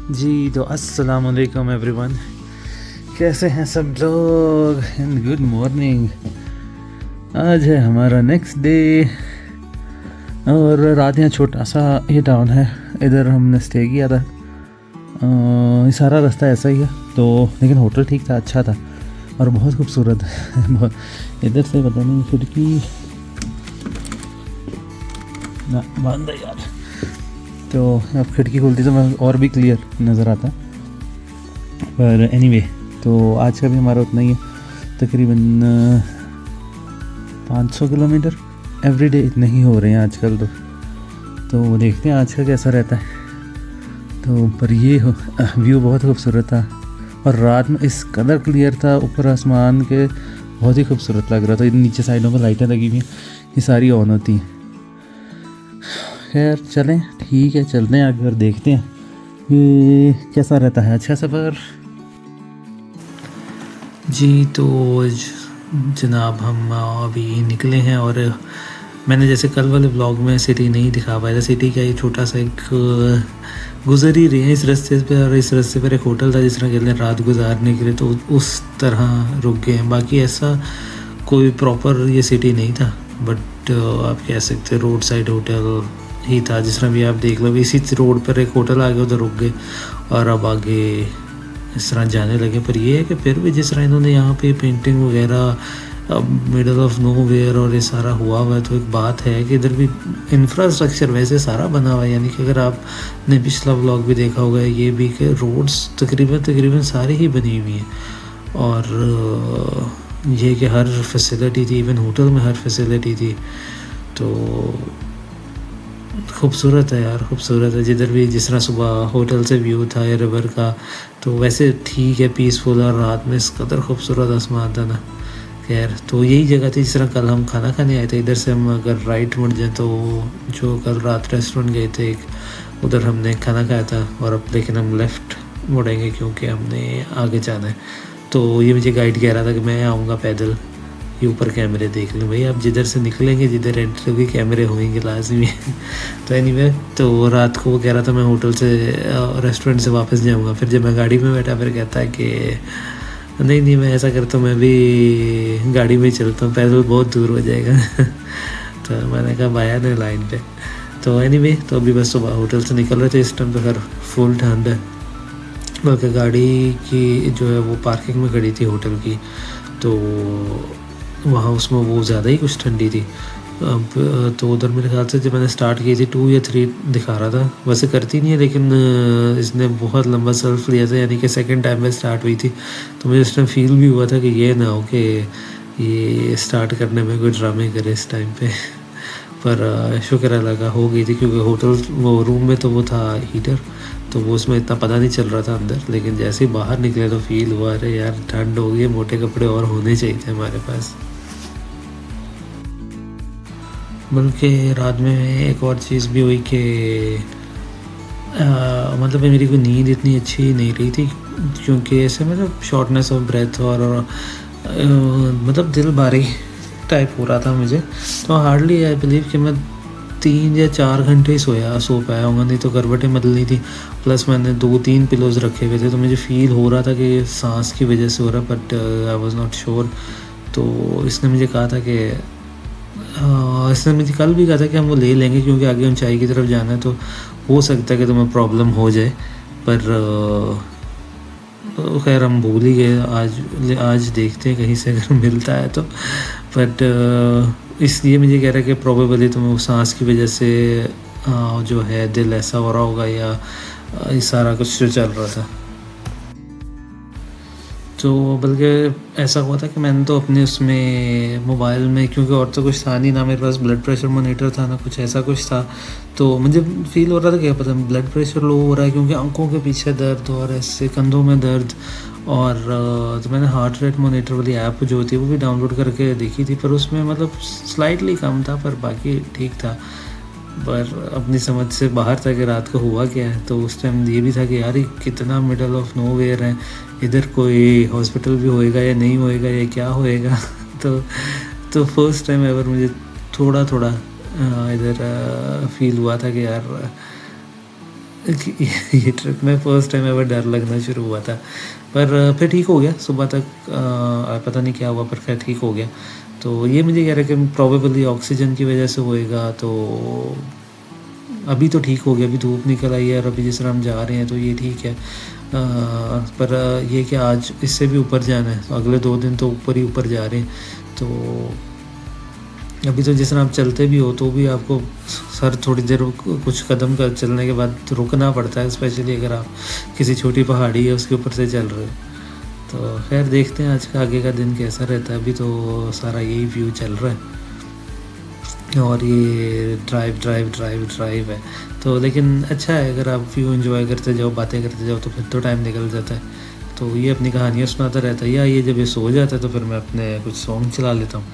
जी तो अस्सलाम वालेकुम एवरीवन, कैसे हैं सब लोग एंड गुड मॉर्निंग। आज है हमारा नेक्स्ट डे और रात यहाँ छोटा सा ये टाउन है, इधर हमने स्टे किया था। ये सारा रास्ता ऐसा ही है तो, लेकिन होटल ठीक था, अच्छा था और बहुत खूबसूरत है। इधर से पता नहीं खिड़की ना बंद है यार, तो अब खिड़की खुलती तो मैं और भी क्लियर नज़र आता। पर एनीवे तो आज का भी हमारा उतना ही है, तकरीबन 500 किलोमीटर एवरीडे इतने ही हो रहे हैं आजकल। तो देखते हैं आज का कैसा रहता है। तो पर ये व्यू बहुत खूबसूरत था और रात में इस कदर क्लियर था, ऊपर आसमान के बहुत ही खूबसूरत लग रहा था। नीचे साइडों पर लाइटें लगी हुई हैं, ये सारी ऑन होती हैं। खैर चलें, ठीक है, चलते हैं आगे और देखते हैं ये कैसा रहता है अच्छा सफ़र। जी तो जनाब हम अभी निकले हैं और मैंने जैसे कल वाले ब्लॉग में सिटी नहीं दिखा पाया था। सिटी का ये छोटा सा एक गुजर ही रहे हैं इस रास्ते पे, और इस रास्ते पर एक होटल था जिस तरह कहते हैं रात गुजारने के लिए, तो उस तरह रुक गए हैं। बाकी ऐसा कोई प्रॉपर ये सिटी नहीं था, बट आप कह सकते रोड साइड होटल ही था। जिस तरह भी आप देख लो, इसी रोड पर एक होटल आ गया, उधर रुक गए और अब आगे इस तरह जाने लगे। पर ये है कि फिर भी जिस तरह इन्होंने यहाँ पे पेंटिंग वगैरह मिडल ऑफ नो वेयर और ये सारा हुआ है, तो एक बात है कि इधर भी इंफ्रास्ट्रक्चर वैसे सारा बना हुआ है। यानी कि अगर आपने पिछला व्लॉग भी देखा होगा, ये भी कि रोड्स तकरीबन सारी ही बनी हुई हैं और ये कि हर फैसिलिटी थी, इवन होटल में हर फैसिलिटी थी। तो खूबसूरत है यार, खूबसूरत है। जिधर भी जिस तरह सुबह होटल से व्यू था या रिवर का, तो वैसे ठीक है, पीसफुल, और रात में इस कदर खूबसूरत आसमान था ना। खैर तो यही जगह थी जिस तरह कल हम खाना खाने आए थे। इधर से हम अगर राइट मुड़ जाए तो जो कल रात रेस्टोरेंट गए थे एक, उधर हमने खाना खाया था, और अब लेकिन हम लेफ़्ट मुड़ेंगे क्योंकि हमने आगे जाना है। तो ये मुझे गाइड कह रहा था कि मैं आऊँगा पैदल, ये ऊपर कैमरे देख लें भाई, आप जिधर से निकलेंगे जिधर एंट्री होगी कैमरे होंगे लाजमी। तो एनीवे तो रात को वो कह रहा था मैं होटल से रेस्टोरेंट से वापस जाऊंगा। फिर जब मैं गाड़ी में बैठा फिर कहता है कि नहीं मैं ऐसा करता हूँ, मैं भी गाड़ी में चलता हूँ, पैदल बहुत दूर हो जाएगा। तो मैंने कहा भाया ने लाइन पे। तो एनीवे तो अभी बस सुबह होटल से निकल रहे थे, इस टाइम तो खैर फुल ठंड है, बल्कि गाड़ी की जो है वो पार्किंग में खड़ी थी होटल की, तो वहाँ उसमें वो ज़्यादा ही कुछ ठंडी थी। अब तो उधर मेरे ख्याल से जब मैंने स्टार्ट की थी 2 या 3 दिखा रहा था, वैसे करती नहीं है लेकिन इसने बहुत लंबा सेल्फ लिया था, यानी कि सेकंड टाइम में स्टार्ट हुई थी। तो मुझे इस टाइम फील भी हुआ था कि ये ना हो कि ये स्टार्ट करने में कोई ड्रामे करे इस टाइम पे। पर शुक्र अल्लाह का हो गई थी, क्योंकि होटल वो रूम में तो वो था हीटर, तो वो उसमें इतना पता नहीं चल रहा था अंदर, लेकिन जैसे ही बाहर निकले तो फील हुआ अरे यार ठंड हो गई है, मोटे कपड़े और होने चाहिए थे हमारे पास। बल्कि रात में एक और चीज़ भी हुई कि मतलब मेरी कोई नींद इतनी अच्छी नहीं रही थी, क्योंकि ऐसे मतलब शॉर्टनेस ऑफ ब्रेथ और मतलब दिल भारी टाइप हो रहा था मुझे। तो हार्डली आई बिलीव कि मैं 3 या 4 घंटे ही सो पाया होगा, नहीं तो करवटें बदलनी थी, प्लस मैंने 2-3 पिलोज़ रखे हुए थे। तो मुझे फ़ील हो रहा था कि सांस की वजह से हो रहा, but I was not sure. तो इसने मुझे कहा था कि इसने मुझे कल भी कहा था कि हम वो ले लेंगे क्योंकि आगे ऊंचाई की तरफ जाना है, तो हो सकता है कि तुम्हें प्रॉब्लम हो जाए। पर खैर हम भूल ही गए। आज देखते हैं कहीं से अगर मिलता है तो, बट इसलिए मुझे कह रहा है कि प्रोबेबली तुम्हें वो सांस की वजह से जो है दिल ऐसा हो रहा होगा, या ये सारा कुछ जो चल रहा था। तो बल्कि ऐसा हुआ था कि मैंने तो अपने उसमें मोबाइल में, क्योंकि और तो कुछ था नहीं ना मेरे पास, ब्लड प्रेशर मॉनिटर था ना कुछ ऐसा कुछ था, तो मुझे फील हो रहा था क्या पता ब्लड प्रेशर लो हो रहा है, क्योंकि आंखों के पीछे दर्द और ऐसे कंधों में दर्द। और तो मैंने हार्ट रेट मॉनिटर वाली ऐप जो होती है वो भी डाउनलोड करके देखी थी, पर उसमें मतलब स्लाइटली कम था, पर बाकी ठीक था। पर अपनी समझ से बाहर था कि रात को हुआ क्या है। तो उस टाइम ये भी था कि यार ये कितना मिडल ऑफ नो वेयर है, इधर कोई हॉस्पिटल भी होएगा या नहीं होएगा या क्या होएगा। तो फर्स्ट टाइम एवर मुझे थोड़ा इधर फील हुआ था कि यार कि ये ट्रिप में फर्स्ट टाइम एवर डर लगना शुरू हुआ था, पर फिर ठीक हो गया सुबह तक। पता नहीं क्या हुआ पर खैर ठीक हो गया। तो ये मुझे कह रहा है कि प्रोबेबली ऑक्सीजन की वजह से होएगा। तो अभी तो ठीक हो गया, अभी धूप निकल आई है और अभी जिस तरह हम जा रहे हैं तो ये ठीक है। पर ये कि आज इससे भी ऊपर जाना है, अगले 2 दिन तो ऊपर ही ऊपर जा रहे हैं। तो अभी तो जिस तरह आप चलते भी हो तो भी आपको सर थोड़ी देर कुछ कदम का चलने के बाद रुकना पड़ता है, स्पेशली अगर आप किसी छोटी पहाड़ी है उसके ऊपर से चल रहे हो। तो खैर देखते हैं आज का आगे का दिन कैसा रहता है। अभी तो सारा यही व्यू चल रहा है और ये ड्राइव ड्राइव ड्राइव ड्राइव है। तो लेकिन अच्छा है, अगर आप व्यू एंजॉय करते जाओ, बातें करते जाओ तो फिर तो टाइम निकल जाता है। तो ये अपनी कहानियाँ सुनाता रहता है, या ये जब ये सो जाता है तो फिर मैं अपने कुछ सॉन्ग चला लेता हूँ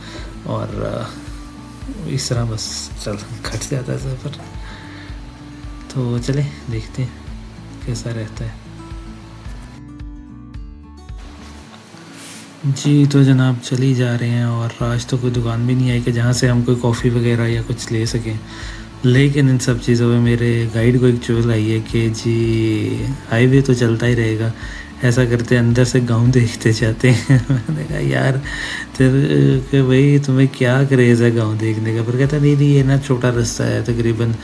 और इस तरह बस चल कट जाता है सफ़र। तो चले देखते हैं कैसा रहता है। जी तो जनाब चल ही जा रहे हैं और आज तो कोई दुकान भी नहीं आई कि जहाँ से हम कोई कॉफ़ी वगैरह या कुछ ले सकें। लेकिन इन सब चीज़ों में मेरे गाइड को एक चुल आई है कि जी हाईवे तो चलता ही रहेगा, ऐसा करते अंदर से गांव देखते जाते हैं। मैंने कहा यार तेरे कि भाई तुम्हें क्या क्रेज़ है गांव देखने का। पर कहता नहीं नहीं, ये ना छोटा रास्ता है, तकरीबन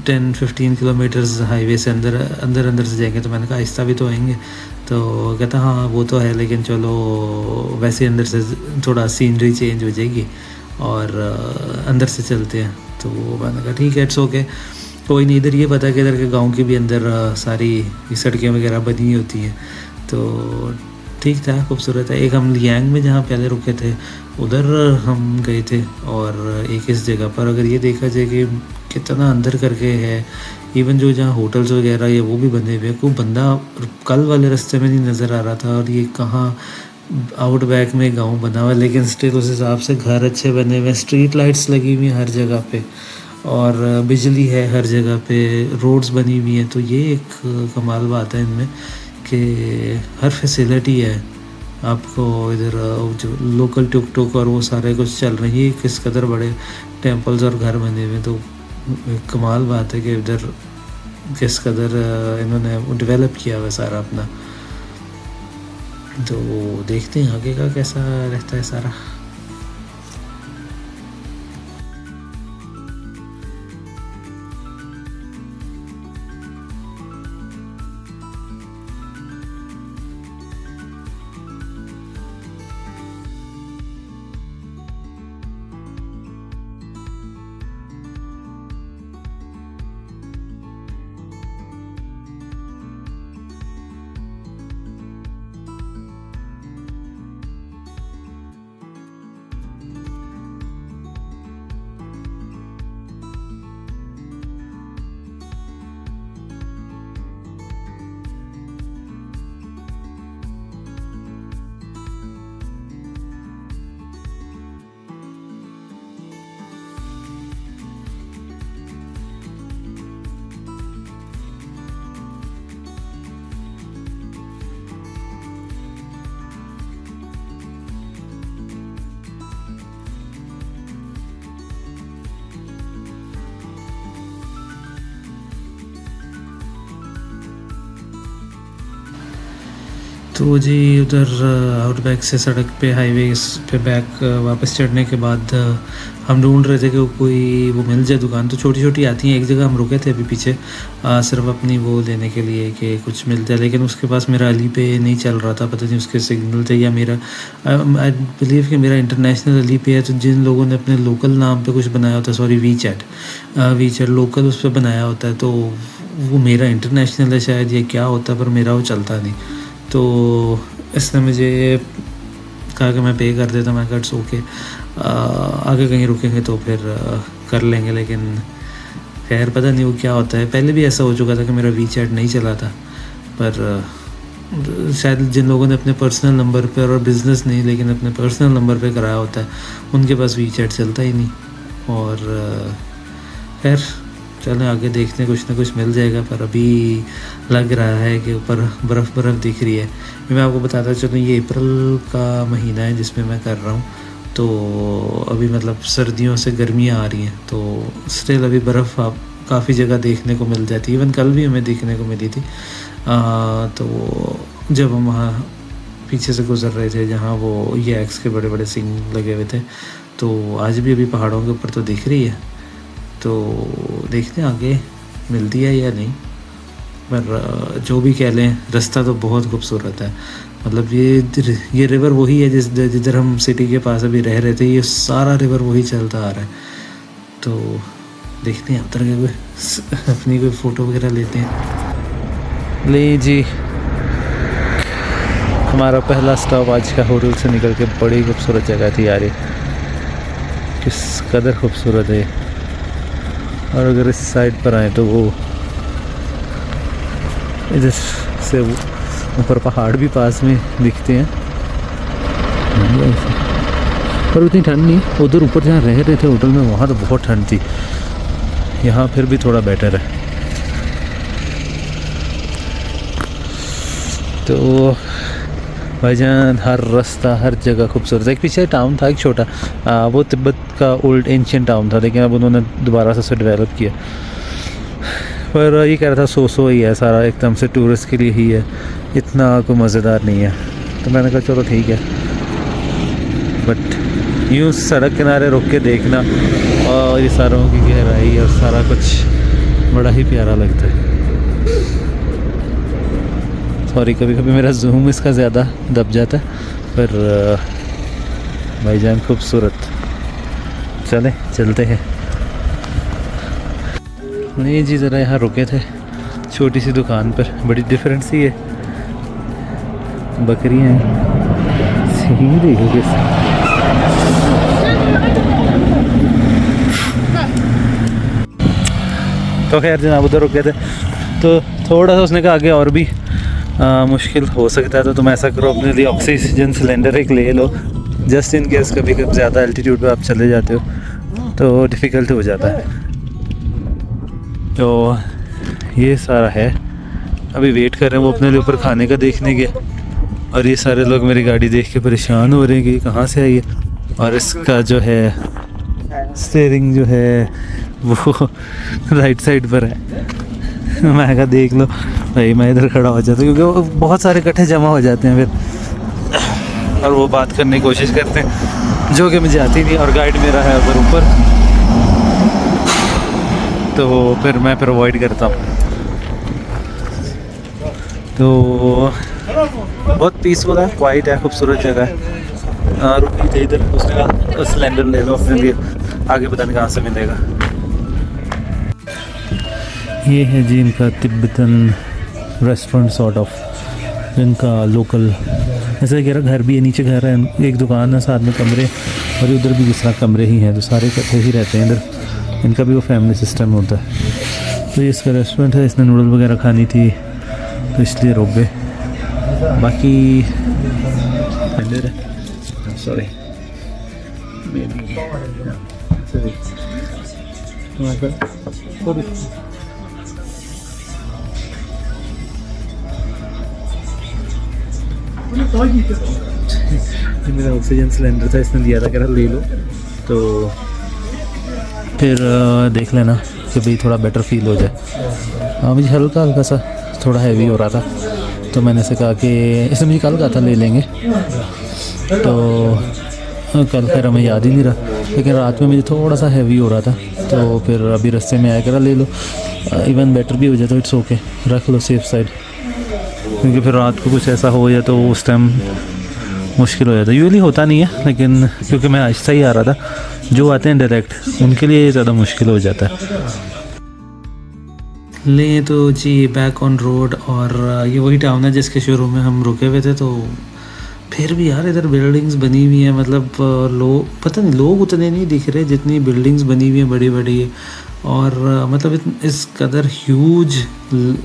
10-15 किलोमीटर्स हाईवे से अंदर अंदर अंदर से जाएंगे। तो मैंने कहा आहिस्ता भी तो आएंगे। तो कहता हाँ वो तो है, लेकिन चलो वैसे अंदर से थोड़ा सीनरी चेंज हो जाएगी और अंदर से चलते हैं। तो मैंने कहा ठीक है, इट्स ओके, कोई नहीं। इधर ये पता है कि इधर के गांव के भी अंदर सारी सड़कें वगैरह बनी होती हैं। तो ठीक था, खूबसूरत है। एक हम लियांग में जहाँ पहले रुके थे उधर हम गए थे, और एक इस जगह पर अगर ये देखा जाए कि कितना अंदर करके है, इवन जो जहाँ होटल्स वगैरह ये वो भी बने हुए हैं। कोई बंदा कल वाले रास्ते में नहीं नज़र आ रहा था, और ये कहाँ आउटबैक में गांव बना हुआ है, लेकिन स्टिल उस हिसाब से घर अच्छे बने हुए हैं, स्ट्रीट लाइट्स लगी हुई हैं हर जगह पे, और बिजली है हर जगह पे, रोड्स बनी हुई हैं। तो ये एक कमाल बात है इनमें कि हर फैसिलिटी है आपको इधर। जो लोकल टुक टुक और वो सारे कुछ चल रही है, किस कदर बड़े टेम्पल्स और घर बने हुए। तो कमाल बात है कि इधर किस कदर इन्होंने डेवलप किया हुआ सारा अपना। तो देखते हैं आगे का कैसा रहता है सारा। तो जी उधर आउटबैक से सड़क पे हाईवे पे बैक वापस चढ़ने के बाद हम ढूंढ रहे थे कि कोई वो मिल जाए दुकान। तो छोटी छोटी आती हैं, एक जगह हम रुके थे अभी पीछे सिर्फ अपनी वो लेने के लिए कि कुछ मिलता है, लेकिन उसके पास मेरा अली पे नहीं चल रहा था, पता नहीं उसके सिग्नल थे या मेरा आई बिलीव कि मेरा इंटरनेशनल अली पे है। तो जिन लोगों ने अपने लोकल नाम पे कुछ बनाया होता है, सॉरी वी चैट लोकल उस पर बनाया होता है, तो वो मेरा इंटरनेशनल है शायद या क्या होता है, पर मेरा वो चलता नहीं। तो इसने मुझे कहा कि मैं पे कर देता, मैं कट्स ओके, आगे कहीं रुकेंगे तो फिर कर लेंगे। लेकिन खैर पता नहीं वो क्या होता है। पहले भी ऐसा हो चुका था कि मेरा वी चैट नहीं चला था, पर शायद जिन लोगों ने अपने पर्सनल नंबर पर, और बिज़नेस नहीं लेकिन अपने पर्सनल नंबर पे कराया होता है, उनके पास वी चैट चलता ही नहीं। और खैर चलें आगे देखते हैं, कुछ ना कुछ मिल जाएगा। पर अभी लग रहा है कि ऊपर बर्फ़ दिख रही है। मैं आपको बताता चलूँ ये अप्रैल का महीना है जिसमें मैं कर रहा हूँ। तो अभी मतलब सर्दियों से गर्मियाँ आ रही हैं, तो स्टिल अभी बर्फ़ आप काफ़ी जगह देखने को मिल जाती है। इवन कल भी हमें देखने को मिली थी। तो जब हम वहाँ पीछे से गुजर रहे थे जहाँ वो ये एक्स के बड़े बड़े सींग लगे हुए थे, तो आज भी अभी पहाड़ों के ऊपर तो दिख रही है। तो देखते हैं आगे मिलती है या नहीं, पर जो भी कह लें रास्ता तो बहुत खूबसूरत है। मतलब ये रिवर वही है जिधर हम सिटी के पास अभी रह रहे थे, ये सारा रिवर वही चलता आ रहा है। तो देखते हैं उतर के अपनी कोई फ़ोटो वगैरह लेते हैं। ले जी, हमारा पहला स्टॉप आज का होटल से निकल के बड़ी खूबसूरत जगह थी यार, ये किस कदर खूबसूरत है। और अगर इस साइड पर आए तो वो इधर से ऊपर पहाड़ भी पास में दिखते हैं, पर उतनी ठंड नहीं। उधर ऊपर जहाँ रह रहे थे होटल में वहाँ तो बहुत ठंड थी, यहाँ फिर भी थोड़ा बेटर है। तो भाईजान हर रास्ता हर जगह खूबसूरत है। एक पीछे टाउन था एक छोटा, वो तिब्बत का ओल्ड एंशियंट टाउन था, लेकिन अब उन्होंने दोबारा से उसे डेवलप किया। पर ये कह रहा था सो ही है सारा, एकदम से टूरिस्ट के लिए ही है, इतना कोई मज़ेदार नहीं है। तो मैंने कहा चलो ठीक है, बट यूँ सड़क किनारे रुक के देखना और ये सारों की गहराई और सारा कुछ बड़ा ही प्यारा लगता है। सॉरी, कभी कभी मेरा जूम इसका ज़्यादा दब जाता है, पर भाईजान खूबसूरत। चलते हैं। नहीं जी, ज़रा यहाँ रुके थे छोटी सी दुकान पर, बड़ी डिफरेंट सी है, बकरियाँ हैं, सही देखो किस। तो खैर जनाब उधर रुके थे, तो थोड़ा सा उसने कहा आगे और भी मुश्किल हो सकता है, तो तुम ऐसा करो अपने लिए ऑक्सीजन सिलेंडर एक ले लो, जस्ट इन केस कभी कभी ज़्यादा एल्टीट्यूड पे आप चले जाते हो तो डिफ़िकल्ट हो जाता है। तो ये सारा है, अभी वेट कर रहे हैं वो अपने लिए ऊपर खाने का देखने के, और ये सारे लोग मेरी गाड़ी देख के परेशान हो रहे हैं कि कहाँ से आई है। और इसका जो है स्टीयरिंग जो है वो राइट साइड पर है। मैं कहा देख लो भाई, मैं इधर खड़ा हो जाता क्योंकि वो बहुत सारे इकट्ठे जमा हो जाते हैं फिर, और वो बात करने की कोशिश करते हैं जो कि मुझे आती नहीं, और गाइड मेरा है उधर ऊपर, तो फिर मैं अवॉइड करता हूँ। तो बहुत पीसफुल है, क्वाइट है, खूबसूरत जगह है। रुकी थे इधर, उसने कहा सिलेंडर ले लो अपने लिए, आगे पता नहीं कहाँ से मिलेगा। ये है जी इनका तिब्बतन रेस्टोरेंट सॉर्ट ऑफ, इनका लोकल ऐसे कह रहा घर भी है, नीचे घर है, एक दुकान है, साथ में कमरे, और उधर भी जिस तरह कमरे ही हैं, तो सारे इकट्ठे ही रहते हैं इधर। इनका भी वो फैमिली सिस्टम होता है। तो ये इसका रेस्टोरेंट है, इसने नूडल वगैरह खानी थी तो इसलिए रुक गए। बाकी अंदर है, सॉरी मेरा ऑक्सीजन सिलेंडर था, इसने दिया था, कह रहा ले लो, तो फिर देख लेना कि भाई थोड़ा बेटर फील हो जाए। हाँ, मुझे हल्का हल्का सा थोड़ा हैवी हो रहा था, तो मैंने से कहा कि इसने मुझे कल कहा था ले लेंगे, तो कल खैर हमें याद ही नहीं रहा, लेकिन रात में मुझे थोड़ा सा हैवी हो रहा था, तो फिर अभी रास्ते में आया करा ले लो, इवन बेटर भी हो जाए तो इट्स ओके, रख लो सेफ साइड, क्योंकि फिर रात को कुछ ऐसा हो जाए तो उस टाइम मुश्किल हो जाता है। यूजुअली होता नहीं है, लेकिन क्योंकि मैं आहिस्ता ही आ रहा था, जो आते हैं डायरेक्ट उनके लिए ज़्यादा मुश्किल हो जाता है। ले तो जी बैक ऑन रोड, और ये वही टाउन है जिसके शुरू में हम रुके हुए थे। तो फिर भी यार इधर बिल्डिंग्स बनी हुई हैं, मतलब लोग पता नहीं, लोग उतने नहीं दिख रहे जितनी बिल्डिंग्स बनी हुई हैं बड़ी बड़ी, और मतलब इस कदर ह्यूज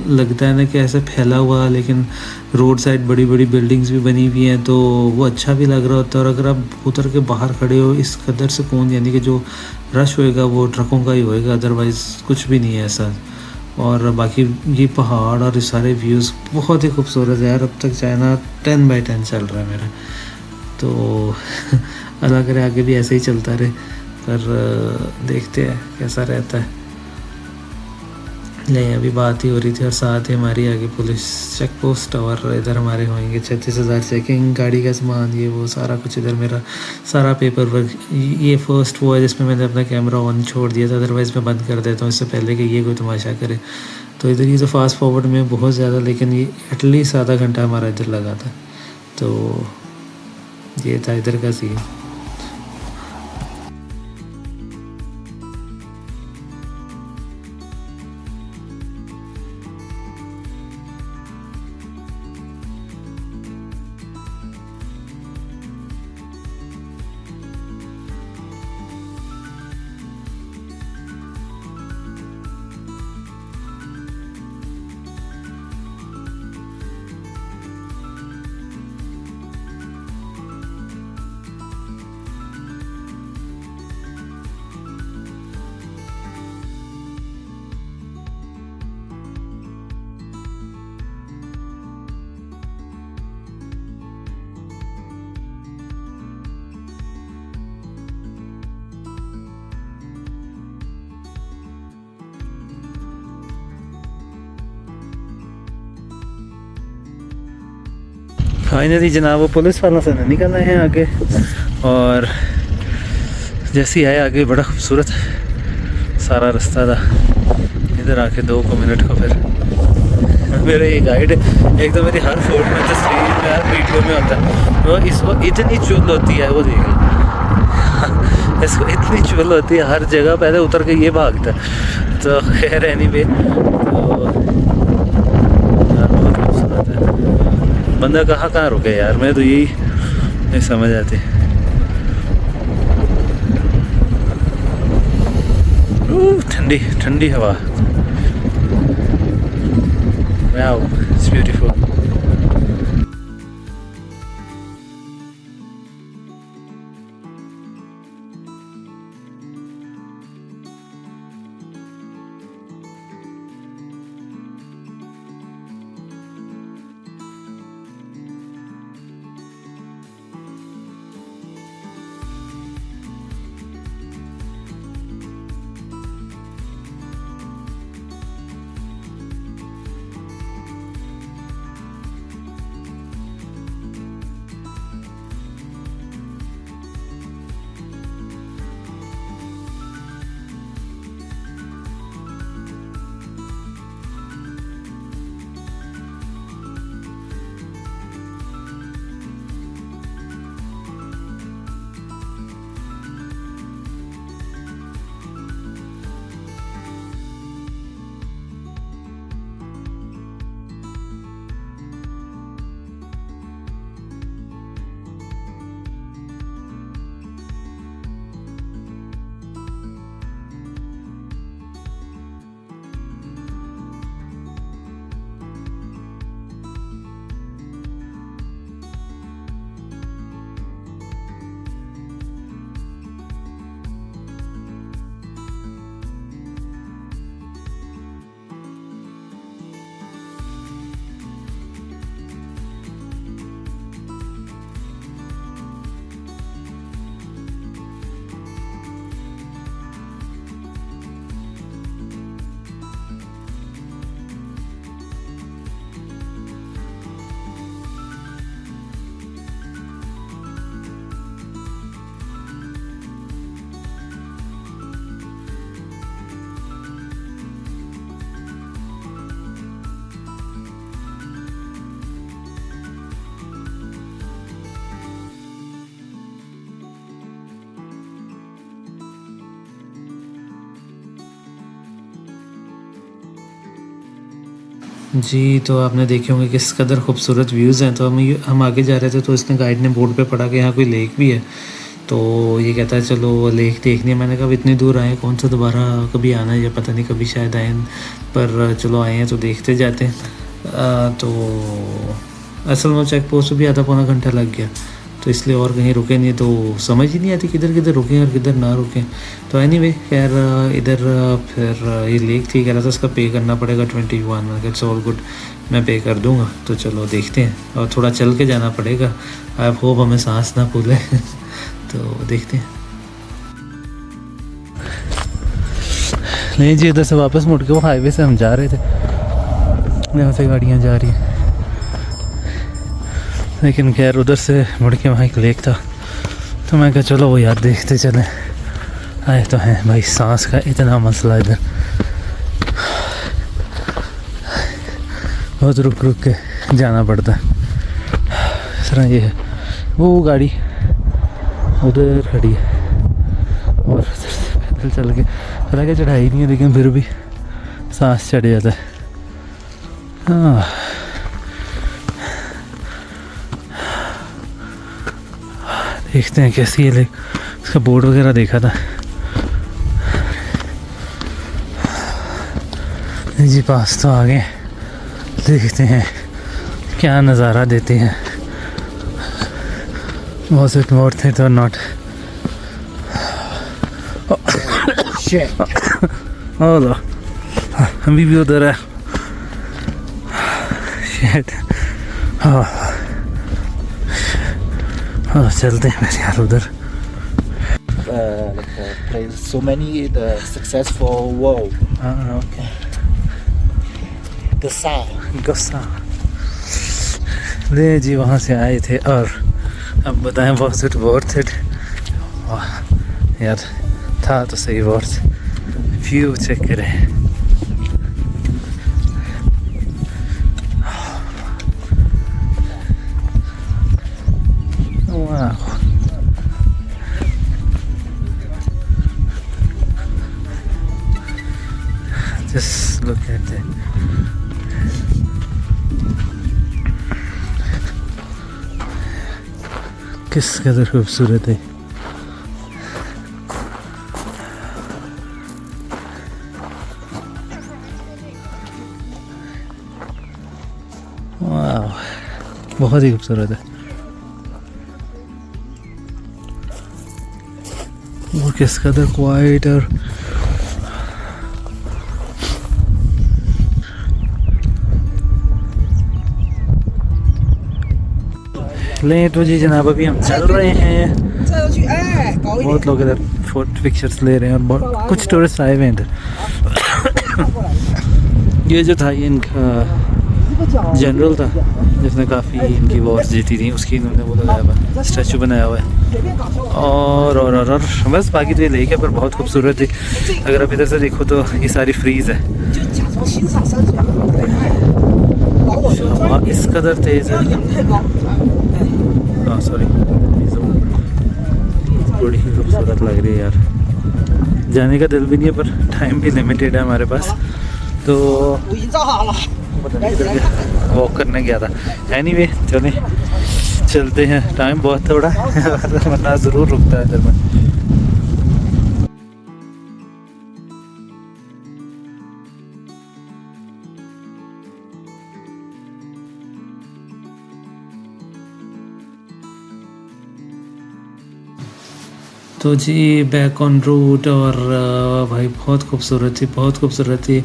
लगता है ना कि ऐसे फैला हुआ, लेकिन रोड साइड बड़ी बड़ी बिल्डिंग्स भी बनी हुई हैं, तो वो अच्छा भी लग रहा होता है। और अगर आप उतर के बाहर खड़े हो इस कदर से कौन, यानी कि जो रश होएगा वो ट्रकों का ही होएगा, अदरवाइज़ कुछ भी नहीं है ऐसा। और बाकी ये पहाड़ और ये सारे व्यूज़ बहुत ही खूबसूरत है यार। अब तक चाइना 10/10 चल रहा है मेरा, तो अल्लाह करे आगे भी ऐसे ही चलता रहे, पर देखते हैं कैसा रहता है। ले अभी बात ही हो रही थी और साथ ही हमारी आगे पुलिस चेक पोस्ट और इधर हमारे होंगे 36,000 चेकिंग, गाड़ी का सामान, ये वो सारा कुछ। इधर मेरा सारा पेपर वर्क। ये फर्स्ट वो है जिसमें मैंने अपना कैमरा ऑन छोड़ दिया था, अदरवाइज़ मैं बंद कर देता हूँ इससे पहले कि ये कोई तमाशा करे। तो इधर ये तो फास्ट फॉरवर्ड में बहुत ज़्यादा, लेकिन ये एटलीस्ट आधा घंटा हमारा इधर लगा था। तो ये था इधर का सीन। फाइनली जनाब वो पुलिस वालों से निकल आए हैं आगे, और जैसे ही आए आगे बड़ा खूबसूरत सारा रास्ता था। इधर आके 2 मिनट को फिर मेरा ये गाइड, एक तो मेरी हर फोटो में, तस्वीर में, हर वीडियो में होता है वो, इसको इतनी चुल होती है, वो देख इसको इतनी चुल होती है हर जगह, पहले उतर के ये भागता है। तो खैर एनीवे, बहुत खूबसूरत है। बंदा कहाँ रुके यार, मैं तो यही नहीं समझ आती। ठंडी ठंडी हवा, वाओ, इट्स ब्यूटीफुल। जी, तो आपने देखे होंगे किस कदर खूबसूरत व्यूज़ हैं। तो हम आगे जा रहे थे, तो इसने गाइड ने बोर्ड पे पढ़ा कि यहाँ कोई लेक भी है। तो ये कहता है चलो लेक देखनी है। मैंने कहा अब इतनी दूर आए, कौन सा दोबारा कभी आना है या पता नहीं, कभी शायद आए, पर चलो आए हैं तो देखते जाते हैं। तो असल में चेक पोस्ट भी आधा पौना घंटा लग गया, तो इसलिए और कहीं रुके नहीं, तो समझ ही नहीं आती किधर किधर रुकें और किधर ना रुकें। तो एनीवे खैर इधर फिर ये लेक थी, कह रहा था इसका पे करना पड़ेगा 21। मैंने कहा इट्स ऑल गुड, मैं पे कर दूंगा। तो चलो देखते हैं, और थोड़ा चल के जाना पड़ेगा। आई होप हमें सांस ना फूले तो देखते हैं। नहीं जी, इधर से वापस मुड़ के वो हाईवे से हम जा रहे थे, यहाँ से गाड़ियाँ जा रही हैं, लेकिन खैर उधर से मुड़ के वहाँ एक लेक था, तो मैं कहा चलो वो यार देखते चलें। आए तो हैं भाई, सांस का इतना मसला इधर, बहुत रुक रुक के जाना पड़ता है। इस तरह ये है, वो गाड़ी उधर खड़ी है और उधर से पैदल चल के, हालांकि चढ़ाई नहीं है लेकिन फिर भी सांस चढ़ जाता है। हाँ, देखते हैं कैसी है लेक, उसका बोर्ड वगैरह देखा था जी। पास तो आ गए, देखते हैं क्या नज़ारा देते हैं। Was it worth it or not? Oh लो, अभी भी उधर है। Shit. चलते हैं मेरे यार उधर। Plays so many the successful wow. Okay. Gasa. ले जी, वहाँ से आए थे और अब बताएं was it worth it? यार था तो सही worth। व्यू चेक करें, वाह, just look at it। किस कदर खूबसूरत है। वाह, बहुत ही खूबसूरत है। वो किस कदर क्वाइट और लें तो जी जनाब, अभी हम चल रहे हैं। बहुत लोग इधर फोटो पिक्चर्स ले रहे हैं और बहुत कुछ टूरिस्ट आए हुए हैं इधर। ये जो था ये इनका जनरल था जिसने काफ़ी इनकी वॉर्स जीती थी, उसकी इन्होंने वो लगाया हुआ स्टैचू बनाया हुआ है। और बस बाकी तो ये लेक है पर बहुत खूबसूरत थी। अगर आप इधर से देखो तो ये सारी फ्रीज़ है, इस कदर तेज़ है। सॉरी, बड़ी ही खूबसूरत लग रही है यार। जाने का दिल भी नहीं है पर टाइम भी लिमिटेड है हमारे पास, तो वॉक करने गया था। एनीवे चलें, चलते हैं, टाइम बहुत थोड़ा वरना ज़रूर रुकता है इधर में। तो जी बैक ऑन रूट, और भाई बहुत खूबसूरत थी।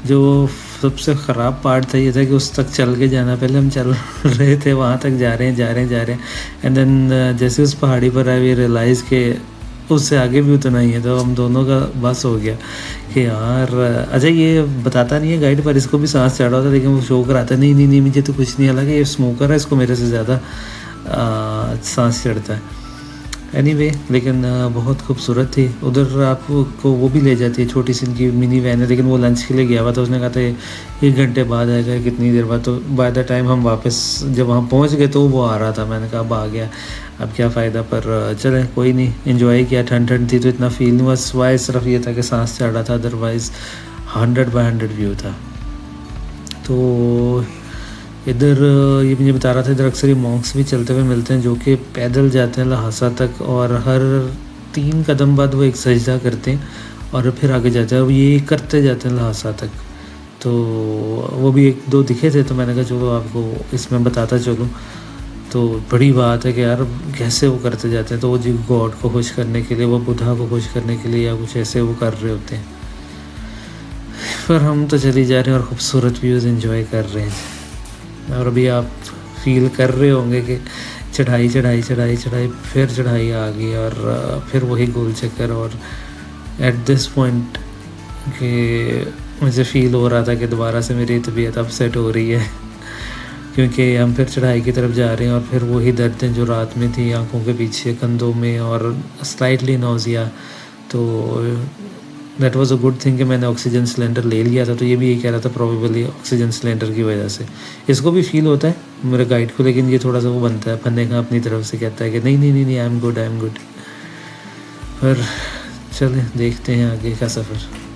जो सबसे ख़राब पार्ट था ये था कि उस तक चल के जाना। पहले हम चल रहे थे, वहाँ तक जा रहे हैं एंड देन जैसे उस पहाड़ी पर आए वी रियलाइज़ के उससे आगे भी उतना ही है। तो हम दोनों का बस हो गया कि यार, अच्छा ये बताता नहीं है गाइड पर इसको भी सांस चढ़ा होता, लेकिन वो शो कराता नहीं मुझे तो कुछ नहीं, हालांकि ये स्मोकर है, इसको मेरे से ज़्यादा सांस चढ़ता है। एनीवे लेकिन बहुत खूबसूरत थी। उधर आपको वो भी ले जाती है, छोटी सी इनकी मिनी वैन है, लेकिन वो लंच के लिए गया हुआ था। उसने कहा था 1 घंटे बाद आएगा, कितनी देर बाद। तो बाय द टाइम हम वापस जब वहाँ पहुँच गए तो वो आ रहा था। मैंने कहा अब आ गया, अब क्या फ़ायदा, पर चले कोई नहीं, इन्जॉय किया। ठंड थी तो इतना फील नहीं हुआ, सिवाय सिर्फ ये था कि सांस चढ़ रहा था, अदरवाइज़ 100/100 व्यू था। तो इधर ये मुझे बता रहा था, इधर अक्सर ये मॉन्क्स भी चलते हुए मिलते हैं जो कि पैदल जाते हैं लहासा तक, और हर 3 कदम बाद वो एक सजदा करते हैं और फिर आगे जाते हैं। और ये करते जाते हैं लहासा तक। तो वो भी 1-2 दिखे थे, तो मैंने कहा चलो आपको इसमें बताता चलूँ। तो बड़ी बात है कि यार कैसे वो करते जाते हैं। तो वो जी गॉड को खुश करने के लिए, वो बुद्धा को खुश करने के लिए या कुछ ऐसे वो कर रहे होते हैं। पर हम तो चली जा रहे हैं और ख़ूबसूरत व्यूज़ एंजॉय कर रहे हैं। और अभी आप फील कर रहे होंगे कि चढ़ाई, फिर चढ़ाई आ गई और फिर वही गोल चक्कर। और एट दिस पॉइंट कि मुझे फ़ील हो रहा था कि दोबारा से मेरी तबीयत अपसेट हो रही है क्योंकि हम फिर चढ़ाई की तरफ जा रहे हैं और फिर वही दर्दें जो रात में थी आंखों के पीछे, कंधों में और स्लाइटली नौजिया। तो that was a good thing कि मैंने ऑक्सीजन सिलेंडर ले लिया था। तो ये भी यही कह रहा था प्रोबेबली ऑक्सीजन सिलेंडर की वजह से इसको भी फील होता है मेरे गाइड को, लेकिन ये थोड़ा सा वो बनता है फन्ने का अपनी तरफ से, कहता है कि नहीं नहीं नहीं नहीं आई एम गुड। पर चलें देखते हैं आगे का सफ़र।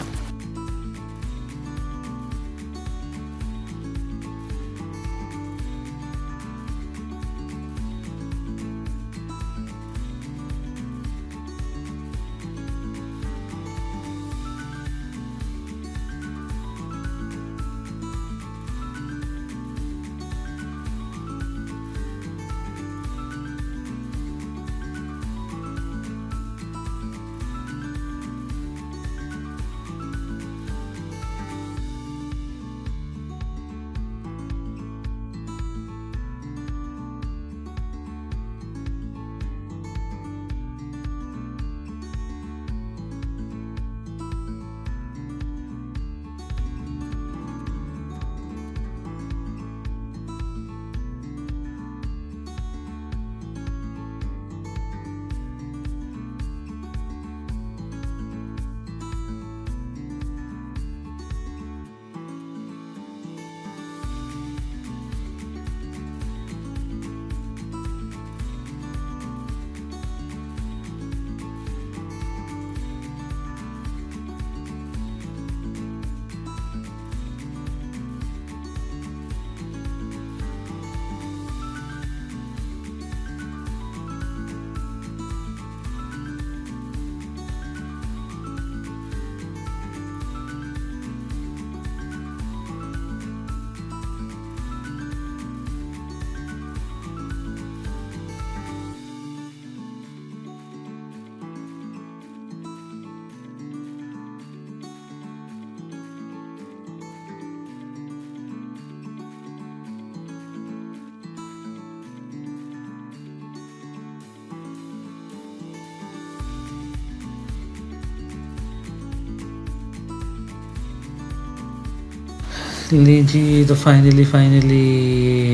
लीजिए तो फाइनली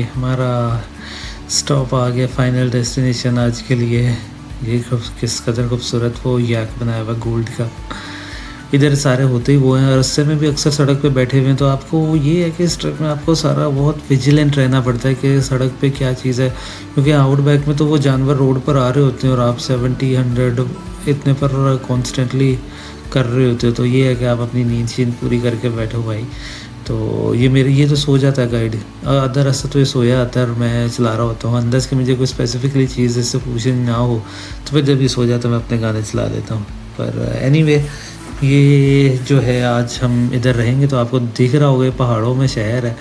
हमारा स्टॉप आ गया, फाइनल डेस्टिनेशन आज के लिए। ये किस कदर खूबसूरत वो याक बनाया हुआ गोल्ड का, इधर सारे होते ही वो हैं। और रस्ते में भी अक्सर सड़क पे बैठे हुए हैं, तो आपको ये है कि इस ट्रक में आपको सारा बहुत विजिलेंट रहना पड़ता है कि सड़क पे क्या चीज़ है, क्योंकि आउटबैक में तो वो जानवर रोड पर आ रहे होते हैं और आप 70-100 इतने पर कॉन्स्टेंटली कर रहे होते हो। तो ये है कि आप अपनी नींद पूरी करके बैठो भाई। तो ये तो सो जाता है गाइड, आधा रास्ता तो ये सोया आता है और मैं चला रहा होता हूँ। अंदाज कि मुझे कोई स्पेसिफिकली चीज़ इससे पूछनी ना हो तो फिर जब ये सो जाता मैं अपने गाने चला देता हूँ। पर एनीवे ये जो है आज हम इधर रहेंगे, तो आपको दिख रहा होगा पहाड़ों में शहर है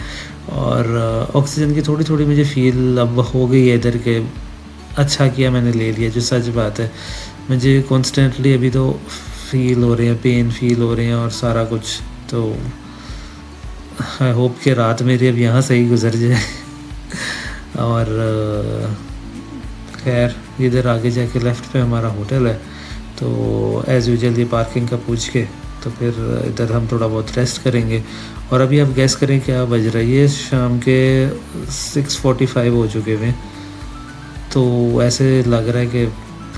और ऑक्सीजन की थोड़ी थोड़ी मुझे फील अब हो गई है इधर के। अच्छा किया मैंने ले लिया, जो सच बात है। मुझे कॉन्स्टेंटली अभी तो फील हो रहे हैं, पेन फील हो रहे हैं और सारा कुछ। तो आई होप कि रात मेरी अब यहाँ सही गुजर जाए। और खैर इधर आगे जाके लेफ़्ट पे हमारा होटल है, तो एज़ यूजुअल ये पार्किंग का पूछ के तो फिर इधर हम थोड़ा बहुत रेस्ट करेंगे। और अभी आप गैस करें क्या बज रहा है, ये शाम के 6:45 हो चुके हैं। तो ऐसे लग रहा है कि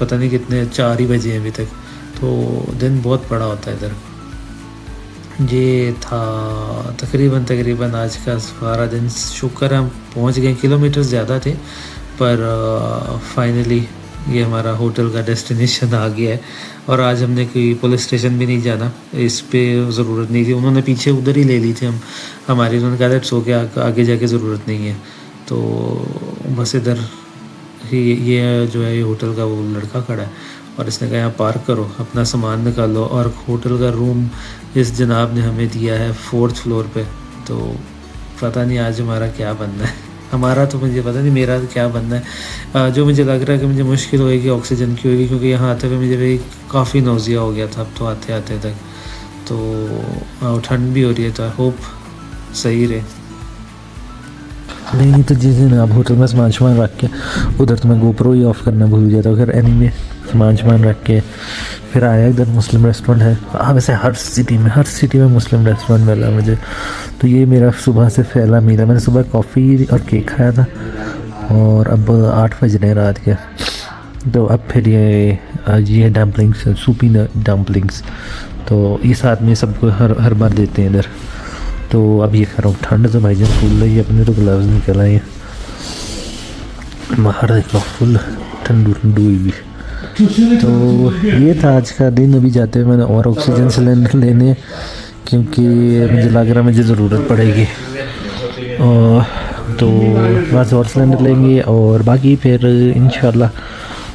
पता नहीं कितने 4 ही बजे हैं अभी तक। तो दिन बहुत बड़ा होता है इधर। ये था तकरीबन आज का सारा दिन। शुक्र है हम पहुंच गए, किलोमीटर ज़्यादा थे पर फाइनली ये हमारा होटल का डेस्टिनेशन आ गया है। और आज हमने कोई पुलिस स्टेशन भी नहीं जाना, इस पे ज़रूरत नहीं थी। उन्होंने पीछे उधर ही ले ली थी हमारी, उन्होंने कहा था सो के आगे जाके ज़रूरत नहीं है। तो बस इधर ही ये जो है ये होटल का वो लड़का खड़ा है और इसने कहा यहाँ पार्क करो, अपना सामान निकालो। और होटल का रूम इस जनाब ने हमें दिया है 4th फ्लोर पे। तो पता नहीं आज हमारा क्या बनना है, हमारा तो मुझे पता नहीं, मेरा क्या बनना है। जो मुझे लग रहा है कि मुझे मुश्किल होएगी ऑक्सीजन की होगी, क्योंकि यहाँ आते हुए मुझे भी काफ़ी नौजिया हो गया था अब तो आते आते तक। तो ठंड भी हो रही है, तो आई होप सही रहे। नहीं तो जिस दिन आप होटल में सामान रख के उधर तो मैं गोप्रो ही ऑफ करना भूल गया था। फिर एनीवे सामान रख के फिर आया इधर मुस्लिम रेस्टोरेंट है। हाँ वैसे हर सिटी में मुस्लिम रेस्टोरेंट मिला मुझे। तो ये मेरा सुबह से पहला मील है। मैंने सुबह कॉफ़ी और केक खाया था और अब 8 बज रहे हैं रात के। तो अब फिर ये डम्पलिंग्स, सूपी डम्पलिंग्स, तो ये साथ में सबको हर बार देते हैं इधर। तो अब ये खा रहा हूँ। ठंड तो भाईजान फुल रही है, अपने तो ग्लव्स निकल आए हैं। बाहर देख लो फुल ठंडू हुई भी। तो ये था आज का दिन। अभी जाते हुए मैंने और ऑक्सीजन सिलेंडर लेने, क्योंकि मुझे लग रहा मुझे ज़रूरत पड़ेगी। और तो वहाँ से और सिलेंडर लेंगे और बाकी फिर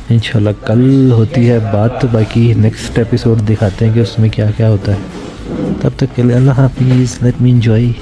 इंशाल्लाह कल होती है बात। तो बाकी नेक्स्ट एपिसोड दिखाते हैं कि उसमें क्या क्या होता है। तब तक के लिए अल्लाह हाफिज़, लेट मी एंजॉय।